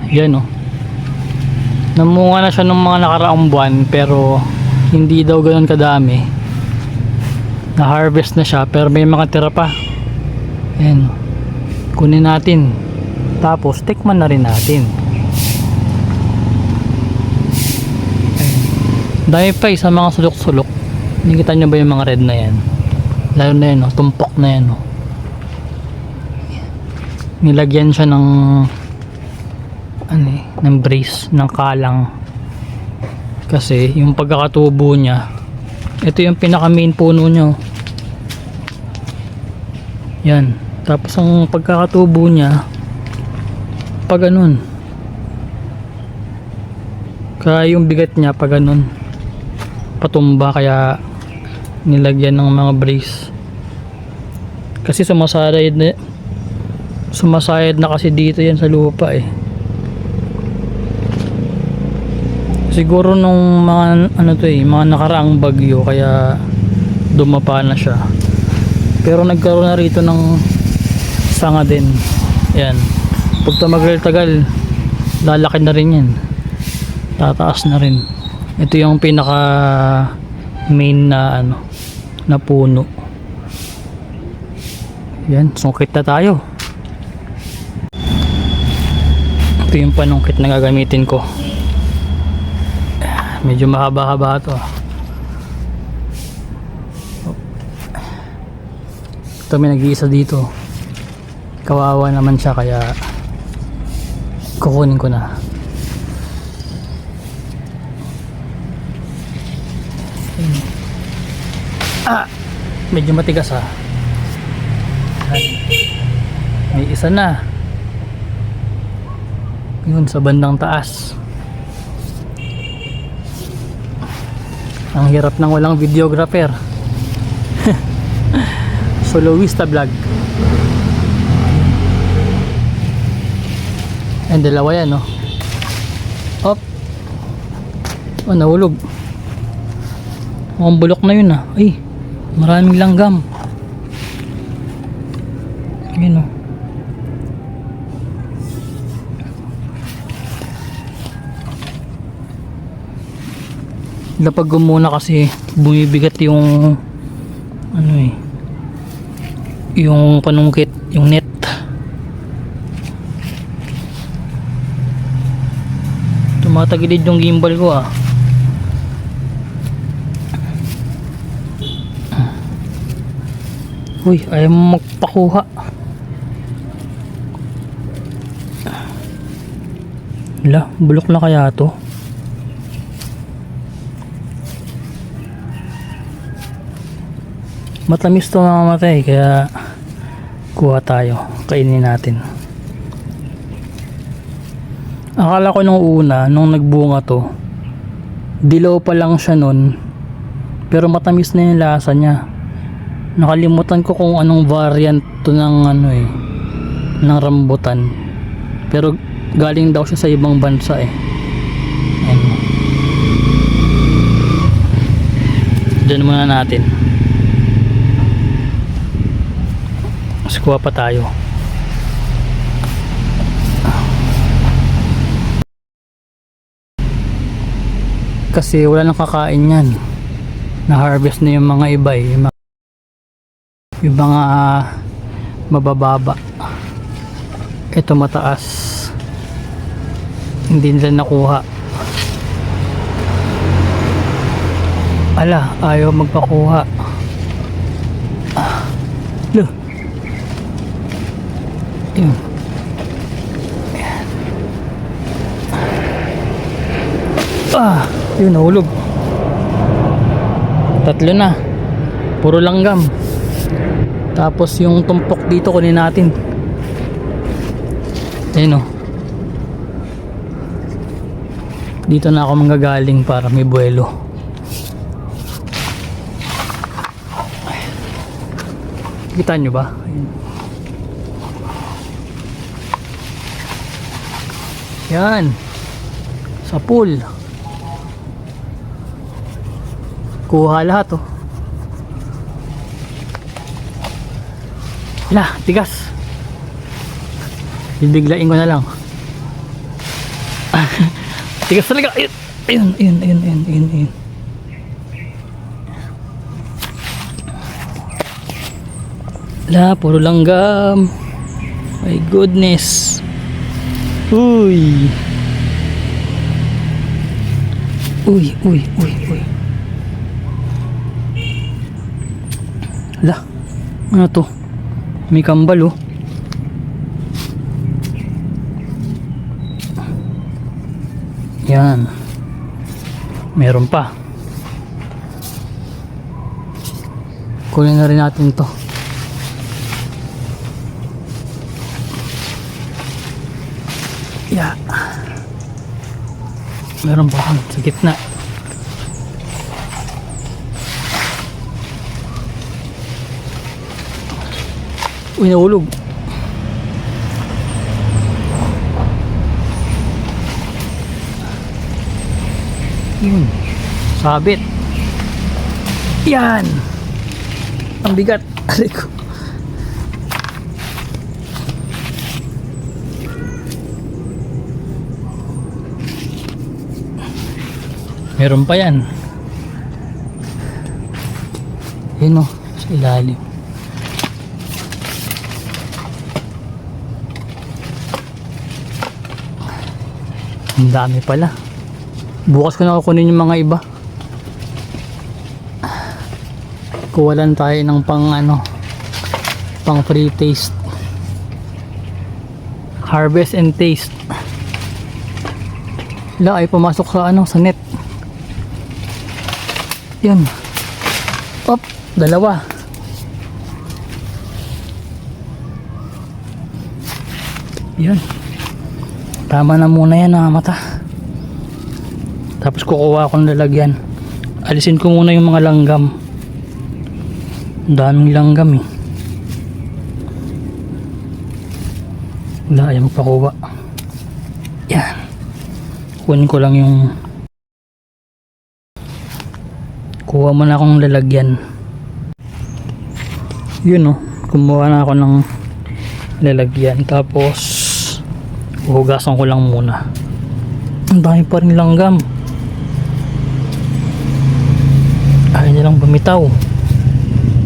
Yan oh. Namunga na siya ng mga nakaraang buwan pero hindi daw ganoon kadami. Na-harvest na siya pero may mga tira pa. Ayan. Kunin natin. Tapos tikman na rin natin. Ayan. Dami pa sa mga sulok-sulok. Nakikita nyo ba yung mga red na yan? Lalo na yan, tumpok na yan. Nilagyan siya ng ng brace, ng kalang. Kasi yung pagkakatubo niya, ito yung pinaka main puno niya. Yan. Tapos ang pagkakatubo niya, pag ganun. Kaya yung bigat niya pag ganun, patumba, kaya nilagyan ng mga brace. Kasi sumasayad na kasi dito yan sa lupa eh. Siguro nung mga mga nakaraang bagyo kaya dumapa na siya. Pero nagkaroon na rito ng sanga din. Yan. Pag tumagal-tagal, lalaki na rin yan. Tataas na rin. Ito yung pinaka main na na puno. Yan, sungkit na tayo. Ito yung panungkit na gagamitin ko. Medyo mahaba-haba ito. Ito may nag-iisa dito. Kawawa naman siya kaya kukunin ko na. Medyo matigas ha. May isa na. Yun sa bandang taas. Ang hirap ng walang videographer. Soloista vlog. Ayan, dalawa yan no. Op. Oh, nahulog. Mukhang bulok na yun ah. Ay, maraming langgam. Ayan oh. Lapag ko muna kasi bumibigat yung yung panungkit, yung net. Tumatagilid yung gimbal ko ah. Uy, ayaw mo magpakuha. Wala, bulok na kaya to. Matamis to mamamatay kaya kuha tayo, kainin natin. Akala ko nung una, nung nagbunga to, dilaw pa lang siya nun, pero matamis na yung lasa niya. Nakalimutan ko kung anong variant to ng ng rambutan, pero galing daw siya sa ibang bansa eh. Ayan. Diyan muna natin. Kuha pa tayo. Kasi wala nang kakain yan. Na-harvest na yung mga iba eh. Yung mga mabababa. Ito mataas. Hindi nila nakuha. Ala, ayaw magpakuha. Look. Yun. Yun, nahulog. Tatlo na. Puro langgam. Tapos yung tumpok dito kunin natin. Ayun o. Dito na ako manggagaling para may buwelo. Kita nyo ba? Ayun. Yan. Sa pool. Kuha lahat oh. Lah, tigas. Bibiglain ko na lang. Tigas talaga. Ayun. Ayun. La, puro langgam. My goodness. Uy. La, ano to? May kambal oh. Yan. Meron pa. Kunin na rin natin to. Yeah. Meron pa sa gitna. Uy, nahulog. Yun. Sabit. Yan. Ang bigat. Aray ko. Meron pa yan. Yun o. Sa ilalim. Ang dami pala. Bukas ko na kukunin yung mga iba. Kuha lang tayo ng pang free taste. Harvest and taste. Wala ay pumasok sa net. Yun. Op, dalawa. Yun. Tama na muna yan mga mata. Tapos kukuha akong lalagyan. Alisin ko muna yung mga langgam. Daming langgam eh. Wala, ayaw magpakuha. Yan. Kunin ko lang yung kuha mo na akong lalagyan. Yun oh, kumuha na ako ng lalagyan. Tapos hugasan ko lang muna. Ang dami pa rin langgam. Ayaw nilang bumitaw.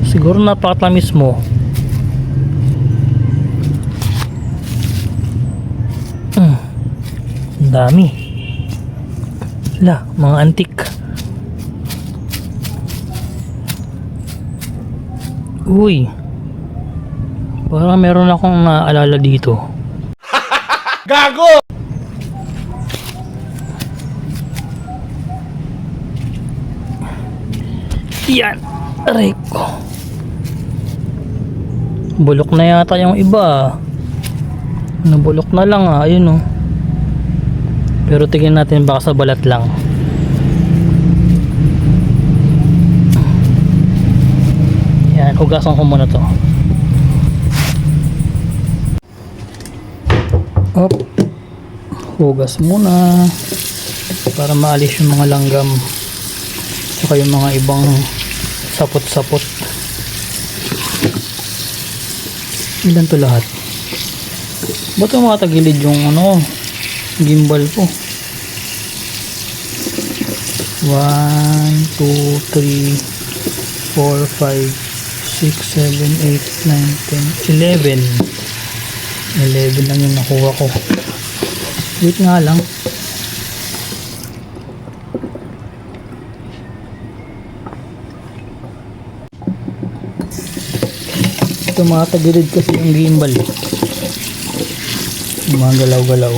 Siguro napakatamis mo. Ang dami. La, mga antik. Uy, parang meron akong naalala dito. Gago! Yan, aray ko. Bulok na yata yung iba. Nabulok na lang ayun oh. Pero tingnan natin baka sa balat lang. Yan, hugasan ko muna to. Op. Hugas muna para maalis yung mga langgam saka yung mga ibang sapot-sapot. Ilan to lahat? Ba't yung mga tagilid yung gimbal ko? 1, 2, 3, 4, 5, 6, 7, 8, 9, 10, 11. 11 lang yung nakuha ko. Wait nga lang. Ito mga tagilid kasi yung gimbal. Yung mga galaw-galaw.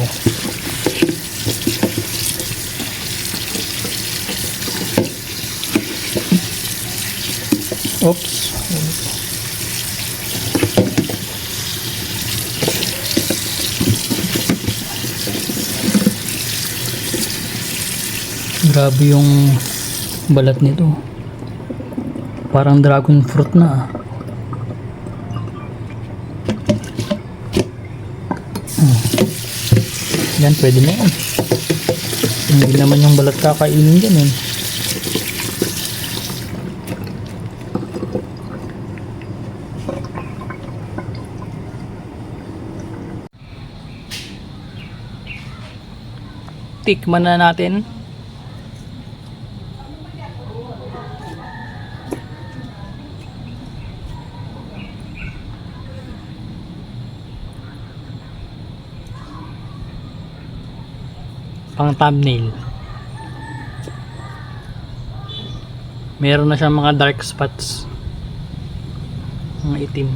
Oops. Grabe yung balat nito. Parang dragon fruit na. Yan, pwede na yan. Hindi naman yung balat kakainin dyan yun. tikman na natin. Pang thumbnail. Meron na siyang mga dark spots. Mga itim.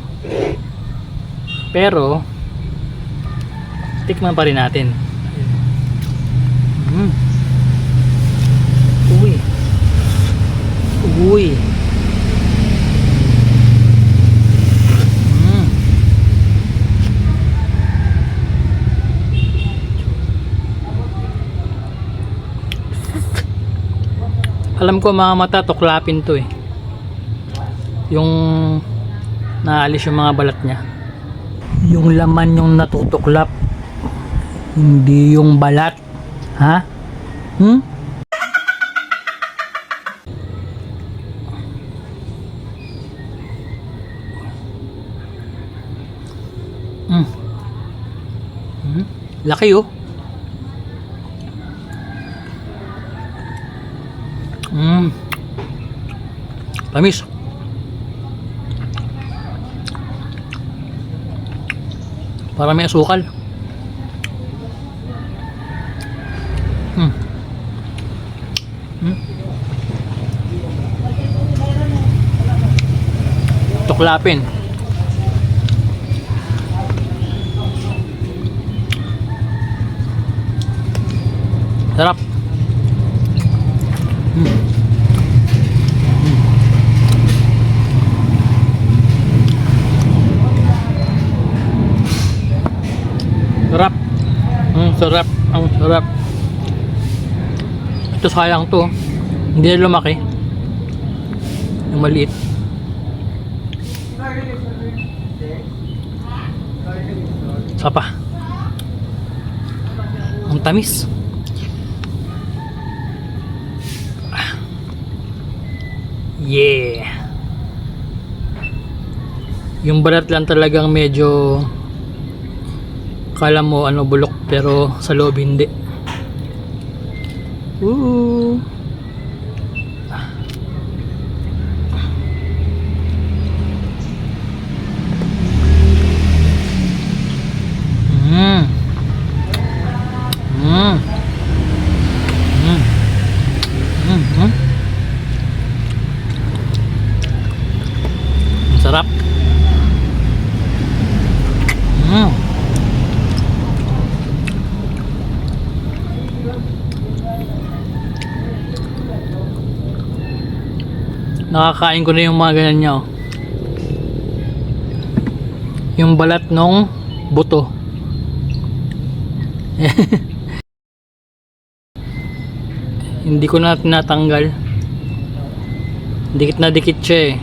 Pero tikman pa rin natin. Uy. Uy. Alam ko mga mata tuklapin to eh. Yung naalis yung mga balat niya. Yung laman yung natutuklap. Hindi yung balat. Ha? Hmm? Laki oh. Tamis. Para may asukal. Tuklapin. Sarap. Sarap. Sarap. Ang sarap. Ito sayang to. Hindi na lumaki. Yung maliit. Sapa. Ang tamis. Yeah. Yung balat lang talagang medyo kala mo ano bulok pero sa loob hindi. Ooh. Sarap. Nakakain ko na yung mga ganyan niya oh. Yung balat nung buto. Hindi ko na tinatanggal. Dikit na dikit siya eh.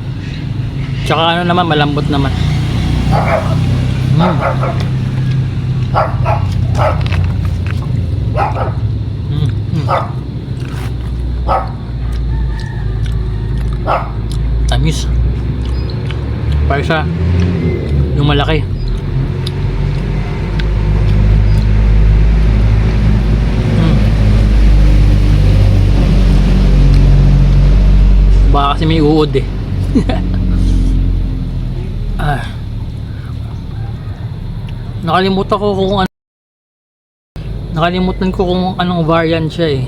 Tsaka ano naman, malambot naman. Tamis. Pa isa. Yung malaki. Baka kasi may uod eh. Nakalimutan ko kung ano. Nakalimutan ko kung anong variant siya eh.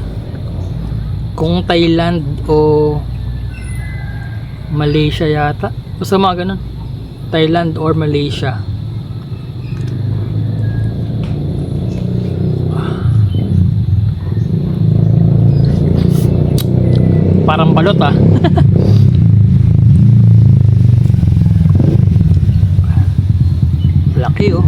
Kung Thailand o Malaysia yata. Basta mga ganun. Thailand or Malaysia. Parang balot ah. Laki oh.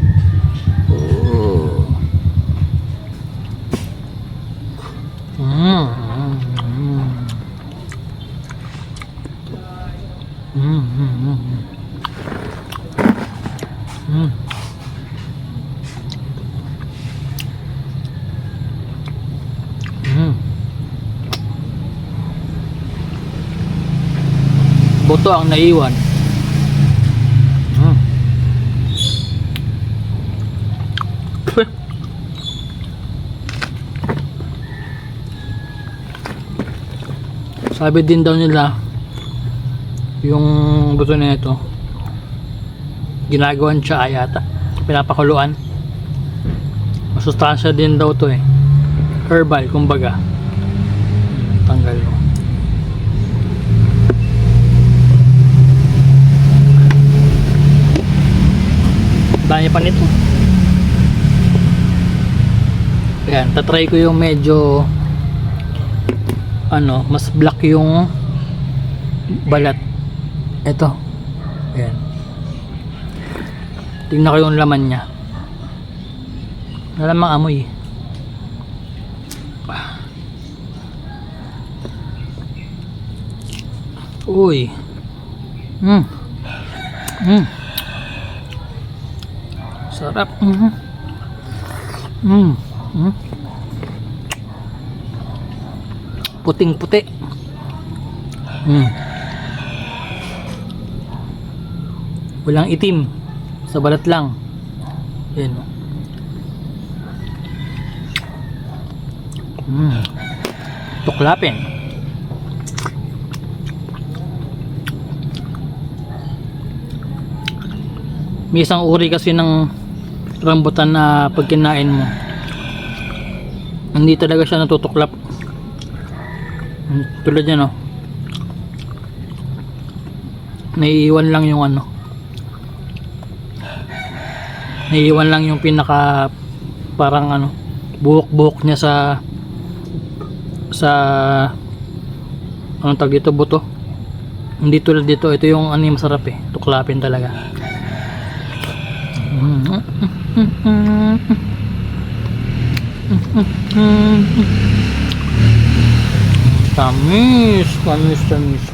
Buto ang naiwan. Sabi din daw nila yung buto na ito ginagawan siya yata, pinapakuluan. Masustansya din daw to eh, herbal kumbaga. Tanggal mo. Dami pa nito. Ayan, tatry ko yung medyo ano, mas black yung balat. Ito. Ayan. Tingnan ko yung laman niya. Malamang amoy. Uy. Sarap. Puting-puti. Walang itim. Sa balat lang. Yan. Tuklapin. May isang uri kasi ng rambutan na pag kinain mo, hindi talaga siya natutuklap. Tulad yan, oh. Naiiwan lang yung ano. Naiiwan lang yung pinaka parang ano, buhok-buhok niya sa anong tawag dito, buto. Hindi tulad dito, ito yung ano yung masarap eh, tuklapin talaga. Tamis, tamis, tamis.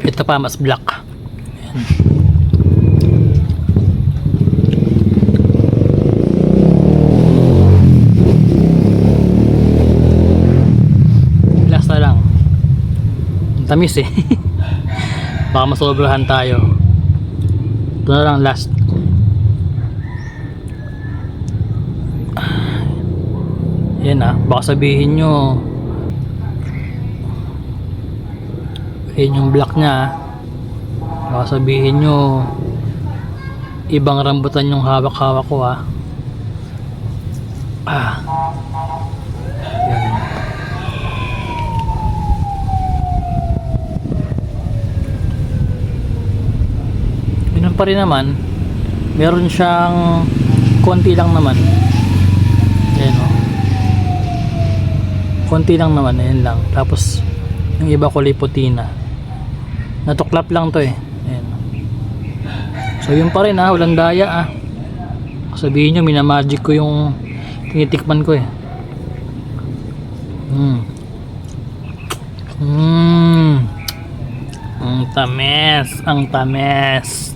Ito pa mas black. Ayan. Last na lang. Tamis eh. Baka masobrahan tayo. Ito na lang last. Yan baka sabihin nyo yan yung black nya. Baka sabihin nyo ibang rambutan yung hawak-hawak ko yan. Ganun pa rin naman, meron siyang konti lang naman. Ayan konti lang naman, ayan lang. Tapos yung iba kulay puti na. Natuklap lang to eh. Ayan. So yun pa rin walang daya sabihin nyo minamagic ko yung tinitikman ko eh. Ang tamis, ang tamis.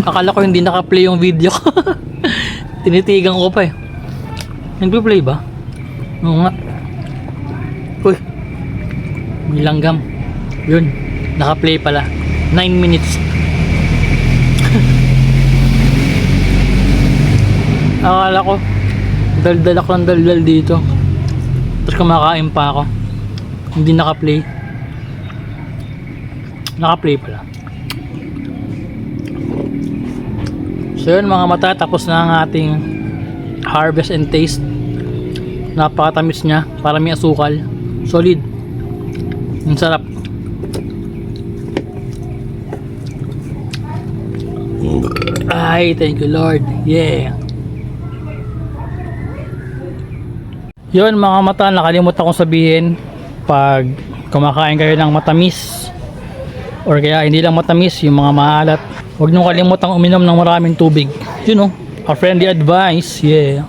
Akala ko hindi naka-play yung video ko. Tinitigan ko pa eh. Nagpe-play ba? Oo nga. Uy, may langgam. Yun, naka-play pala. 9 minutes. Akala ko daldal ako ng daldal dito, tapos kumakain pa ako. Hindi naka-play. Naka-play pala. So yun mga mata, tapos na ang ating harvest and taste. Napakatamis niya, para may asukal. Solid. Ang sarap. Ay, thank you Lord. Yeah. Yun mga mata, nakalimutan kong sabihin, pag kumakain kayo ng matamis or kaya hindi lang matamis, yung mga maalat. Huwag nyo kalimutang uminom ng maraming tubig. You know, a friendly advice. Yeah.